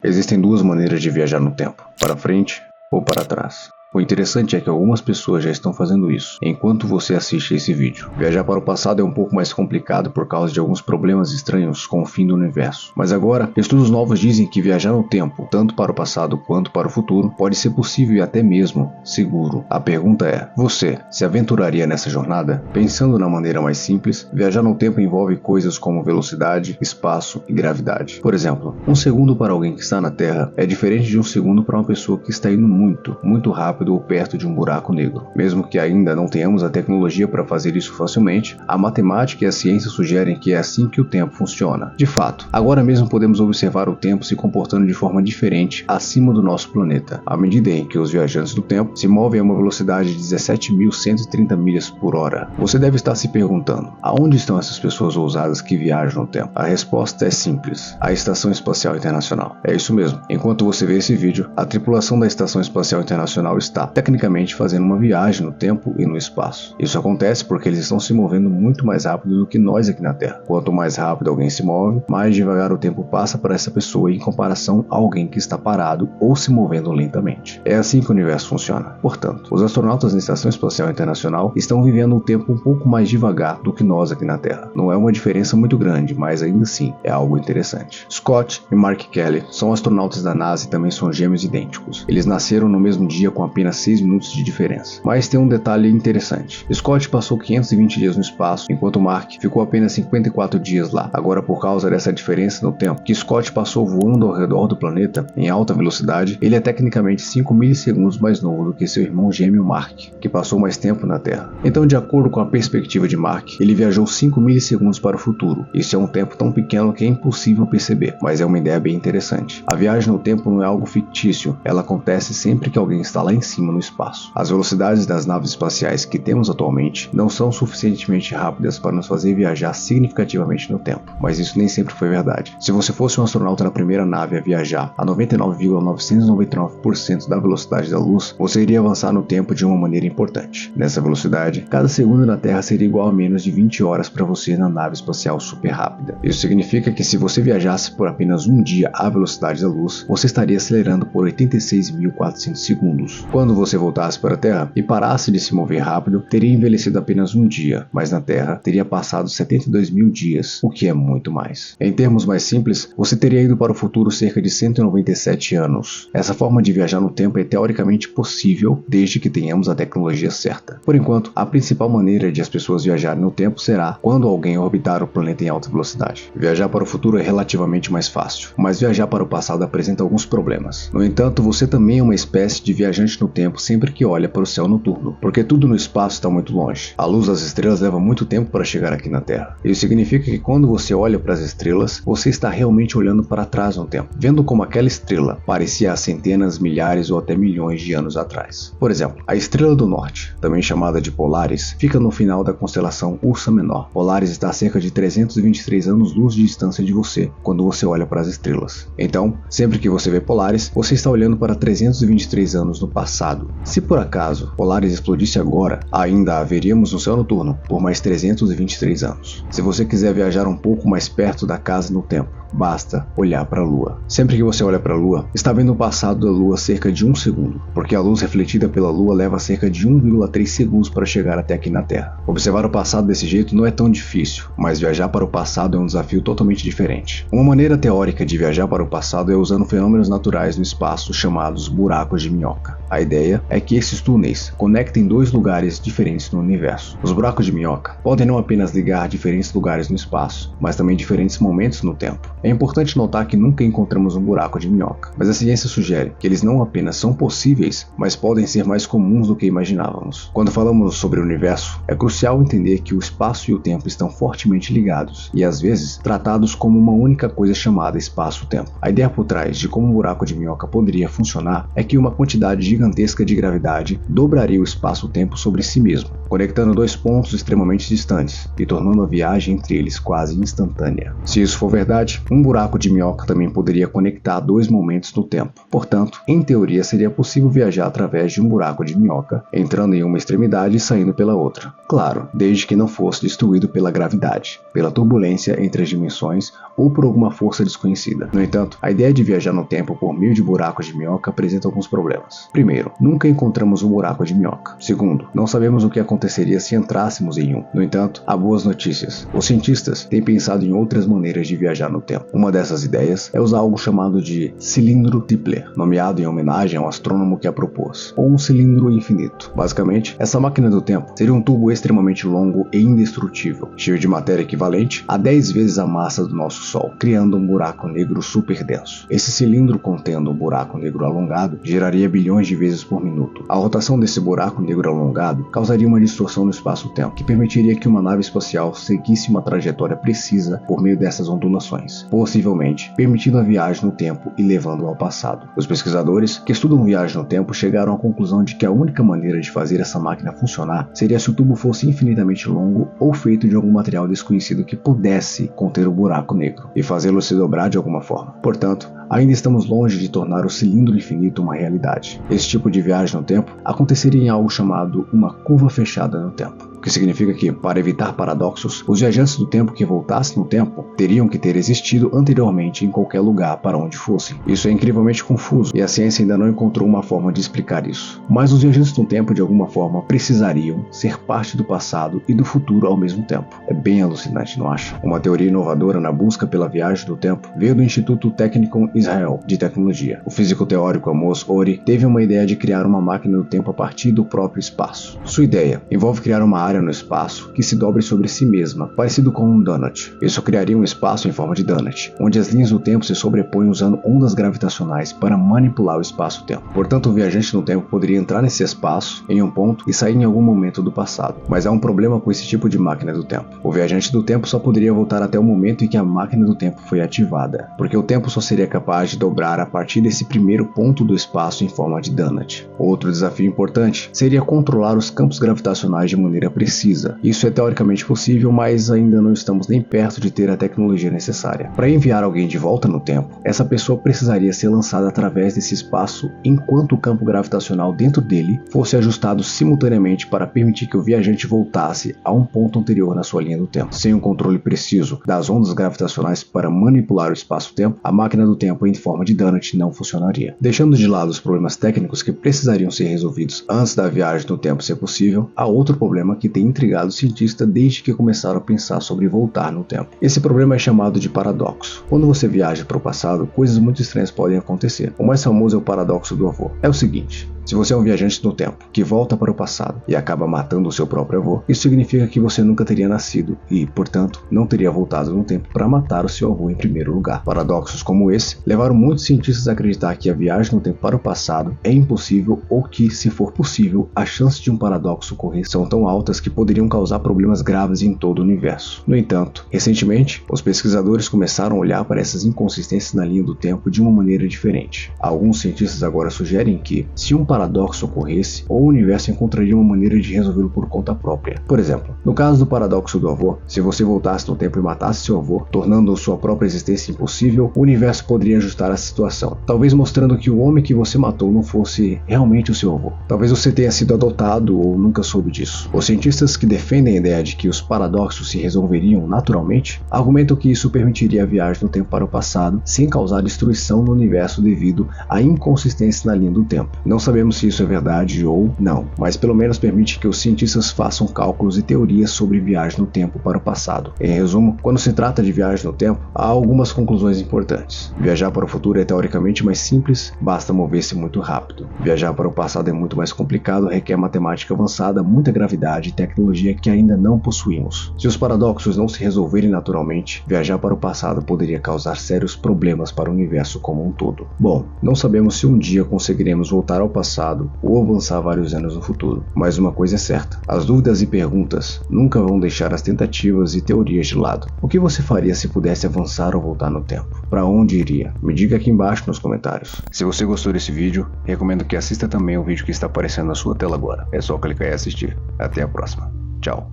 Existem duas maneiras de viajar no tempo, para frente ou para trás. O interessante é que algumas pessoas já estão fazendo isso enquanto você assiste esse vídeo. Viajar para o passado é um pouco mais complicado por causa de alguns problemas estranhos com o fim do universo. Mas agora, estudos novos dizem que viajar no tempo, tanto para o passado quanto para o futuro, pode ser possível e até mesmo seguro. A pergunta é, você se aventuraria nessa jornada? Pensando na maneira mais simples, viajar no tempo envolve coisas como velocidade, espaço e gravidade. Por exemplo, um segundo para alguém que está na Terra é diferente de um segundo para uma pessoa que está indo muito rápido ou perto de um buraco negro. Mesmo que ainda não tenhamos a tecnologia para fazer isso facilmente, a matemática e a ciência sugerem que é assim que o tempo funciona. De fato, agora mesmo podemos observar o tempo se comportando de forma diferente acima do nosso planeta, à medida em que os viajantes do tempo se movem a uma velocidade de 17.130 milhas por hora. Você deve estar se perguntando, aonde estão essas pessoas ousadas que viajam no tempo? A resposta é simples, a Estação Espacial Internacional. É isso mesmo, enquanto você vê esse vídeo, a tripulação da Estação Espacial Internacional está tecnicamente fazendo uma viagem no tempo e no espaço. Isso acontece porque eles estão se movendo muito mais rápido do que nós aqui na Terra. Quanto mais rápido alguém se move, mais devagar o tempo passa para essa pessoa em comparação a alguém que está parado ou se movendo lentamente. É assim que o universo funciona. Portanto, os astronautas na Estação Espacial Internacional estão vivendo o tempo um pouco mais devagar do que nós aqui na Terra. Não é uma diferença muito grande, mas ainda assim é algo interessante. Scott e Mark Kelly são astronautas da NASA e também são gêmeos idênticos. Eles nasceram no mesmo dia com apenas 6 minutos de diferença. Mas tem um detalhe interessante. Scott passou 520 dias no espaço, enquanto Mark ficou apenas 54 dias lá. Agora, por causa dessa diferença no tempo que Scott passou voando ao redor do planeta em alta velocidade, ele é tecnicamente 5 milissegundos mais novo do que seu irmão gêmeo Mark, que passou mais tempo na Terra. Então, de acordo com a perspectiva de Mark, ele viajou 5 milissegundos para o futuro. Isso é um tempo tão pequeno que é impossível perceber, mas é uma ideia bem interessante. A viagem no tempo não é algo fictício, ela acontece sempre que alguém está lá em cima no espaço. As velocidades das naves espaciais que temos atualmente não são suficientemente rápidas para nos fazer viajar significativamente no tempo, mas isso nem sempre foi verdade. Se você fosse um astronauta na primeira nave a viajar a 99,999% da velocidade da luz, você iria avançar no tempo de uma maneira importante. Nessa velocidade, cada segundo na Terra seria igual a menos de 20 horas para você na nave espacial super rápida. Isso significa que se você viajasse por apenas um dia à velocidade da luz, você estaria acelerando por 86.400 segundos. Quando você voltasse para a Terra e parasse de se mover rápido, teria envelhecido apenas um dia, mas na Terra teria passado 72 mil dias, o que é muito mais. Em termos mais simples, você teria ido para o futuro cerca de 197 anos. Essa forma de viajar no tempo é teoricamente possível desde que tenhamos a tecnologia certa. Por enquanto, a principal maneira de as pessoas viajarem no tempo será quando alguém orbitar o planeta em alta velocidade. Viajar para o futuro é relativamente mais fácil, mas viajar para o passado apresenta alguns problemas. No entanto, você também é uma espécie de viajante no tempo sempre que olha para o céu noturno, porque tudo no espaço está muito longe. A luz das estrelas leva muito tempo para chegar aqui na Terra. Isso significa que quando você olha para as estrelas, você está realmente olhando para trás no tempo, vendo como aquela estrela parecia há centenas, milhares ou até milhões de anos atrás. Por exemplo, a Estrela do Norte, também chamada de Polaris, fica no final da constelação Ursa Menor. Polaris está a cerca de 323 anos-luz de distância de você quando você olha para as estrelas. Então, sempre que você vê Polaris, você está olhando para 323 anos no passado. Se por acaso Polaris explodisse agora, ainda a veríamos no céu noturno por mais 323 anos. Se você quiser viajar um pouco mais perto da casa no tempo, basta olhar para a Lua. Sempre que você olha para a Lua, está vendo o passado da Lua cerca de 1 segundo, porque a luz refletida pela Lua leva cerca de 1,3 segundos para chegar até aqui na Terra. Observar o passado desse jeito não é tão difícil, mas viajar para o passado é um desafio totalmente diferente. Uma maneira teórica de viajar para o passado é usando fenômenos naturais no espaço chamados buracos de minhoca. A ideia é que esses túneis conectem dois lugares diferentes no universo. Os buracos de minhoca podem não apenas ligar diferentes lugares no espaço, mas também diferentes momentos no tempo. É importante notar que nunca encontramos um buraco de minhoca, mas a ciência sugere que eles não apenas são possíveis, mas podem ser mais comuns do que imaginávamos. Quando falamos sobre o universo, é crucial entender que o espaço e o tempo estão fortemente ligados e às vezes tratados como uma única coisa chamada espaço-tempo. A ideia por trás de como um buraco de minhoca poderia funcionar é que uma quantidade gigantesca de gravidade dobraria o espaço-tempo sobre si mesmo, conectando dois pontos extremamente distantes e tornando a viagem entre eles quase instantânea. Se isso for verdade, um buraco de minhoca também poderia conectar dois momentos no tempo. Portanto, em teoria seria possível viajar através de um buraco de minhoca, entrando em uma extremidade e saindo pela outra. Claro, desde que não fosse destruído pela gravidade, pela turbulência entre as dimensões ou por alguma força desconhecida. No entanto, a ideia de viajar no tempo por meio de buracos de minhoca apresenta alguns problemas. Primeiro, nunca encontramos um buraco de minhoca. Segundo, não sabemos o que aconteceria se entrássemos em um. No entanto, há boas notícias. Os cientistas têm pensado em outras maneiras de viajar no tempo. Uma dessas ideias é usar algo chamado de cilindro Tipler, nomeado em homenagem ao astrônomo que a propôs, ou um cilindro infinito. Basicamente, essa máquina do tempo seria um tubo extremamente longo e indestrutível, cheio de matéria equivalente a 10 vezes a massa do nosso Sol, criando um buraco negro super denso. Esse cilindro contendo um buraco negro alongado geraria bilhões de vezes por minuto. A rotação desse buraco negro alongado causaria uma distorção no espaço-tempo, que permitiria que uma nave espacial seguisse uma trajetória precisa por meio dessas ondulações, possivelmente permitindo a viagem no tempo e levando-o ao passado. Os pesquisadores que estudam viagem no tempo chegaram à conclusão de que a única maneira de fazer essa máquina funcionar seria se o tubo fosse infinitamente longo ou feito de algum material desconhecido que pudesse conter o buraco negro e fazê-lo se dobrar de alguma forma. Portanto, ainda estamos longe de tornar o cilindro infinito uma realidade. Esse tipo de viagem no tempo aconteceria em algo chamado uma curva fechada no tempo, o que significa que, para evitar paradoxos, os viajantes do tempo que voltassem no tempo teriam que ter existido anteriormente em qualquer lugar para onde fossem. Isso é incrivelmente confuso e a ciência ainda não encontrou uma forma de explicar isso. Mas os viajantes do tempo, de alguma forma, precisariam ser parte do passado e do futuro ao mesmo tempo. É bem alucinante, não acha? Uma teoria inovadora na busca pela viagem do tempo veio do Instituto Technikon Israel de Tecnologia. O físico teórico Amos Ori teve uma ideia de criar uma máquina do tempo a partir do próprio espaço. Sua ideia envolve criar uma área no espaço que se dobre sobre si mesma, parecido com um donut. Isso criaria um espaço em forma de donut, onde as linhas do tempo se sobrepõem usando ondas gravitacionais para manipular o espaço-tempo. Portanto, o viajante no tempo poderia entrar nesse espaço em um ponto e sair em algum momento do passado. Mas há um problema com esse tipo de máquina do tempo. O viajante do tempo só poderia voltar até o momento em que a máquina do tempo foi ativada, porque o tempo só seria capaz de dobrar a partir desse primeiro ponto do espaço em forma de donut. Outro desafio importante seria controlar os campos gravitacionais de maneira precisa. Isso é teoricamente possível, mas ainda não estamos nem perto de ter a tecnologia necessária. Para enviar alguém de volta no tempo, essa pessoa precisaria ser lançada através desse espaço enquanto o campo gravitacional dentro dele fosse ajustado simultaneamente para permitir que o viajante voltasse a um ponto anterior na sua linha do tempo. Sem um controle preciso das ondas gravitacionais para manipular o espaço-tempo, a máquina do tempo em forma de donut não funcionaria. Deixando de lado os problemas técnicos que precisariam ser resolvidos antes da viagem no tempo ser possível, há outro problema que tem intrigado o cientista desde que começaram a pensar sobre voltar no tempo. Esse problema é chamado de paradoxo. Quando você viaja para o passado, coisas muito estranhas podem acontecer. O mais famoso é o paradoxo do avô. É o seguinte: se você é um viajante no tempo que volta para o passado e acaba matando o seu próprio avô, isso significa que você nunca teria nascido e, portanto, não teria voltado no tempo para matar o seu avô em primeiro lugar. Paradoxos como esse levaram muitos cientistas a acreditar que a viagem no tempo para o passado é impossível ou que, se for possível, as chances de um paradoxo ocorrer são tão altas que poderiam causar problemas graves em todo o universo. No entanto, recentemente, os pesquisadores começaram a olhar para essas inconsistências na linha do tempo de uma maneira diferente. Alguns cientistas agora sugerem que, se um paradoxo ocorresse, o universo encontraria uma maneira de resolvê-lo por conta própria. Por exemplo, no caso do paradoxo do avô, se você voltasse no tempo e matasse seu avô, tornando sua própria existência impossível, o universo poderia ajustar a situação, talvez mostrando que o homem que você matou não fosse realmente o seu avô. Talvez você tenha sido adotado ou nunca soube disso. Os cientistas que defendem a ideia de que os paradoxos se resolveriam naturalmente argumentam que isso permitiria a viagem no tempo para o passado sem causar destruição no universo devido à inconsistência na linha do tempo. Não sabemos se isso é verdade ou não, mas pelo menos permite que os cientistas façam cálculos e teorias sobre viagem no tempo para o passado. Em resumo, quando se trata de viagem no tempo, há algumas conclusões importantes. Viajar para o futuro é teoricamente mais simples, basta mover-se muito rápido. Viajar para o passado é muito mais complicado, requer matemática avançada, muita gravidade e tecnologia que ainda não possuímos. Se os paradoxos não se resolverem naturalmente, viajar para o passado poderia causar sérios problemas para o universo como um todo. Bom, não sabemos se um dia conseguiremos voltar ao passado ou avançar vários anos no futuro, mas uma coisa é certa: as dúvidas e perguntas nunca vão deixar as tentativas e teorias de lado. O que você faria se pudesse avançar ou voltar no tempo? Para onde iria? Me diga aqui embaixo nos comentários. Se você gostou desse vídeo, recomendo que assista também o vídeo que está aparecendo na sua tela agora. É só clicar e assistir. Até a próxima. Tchau.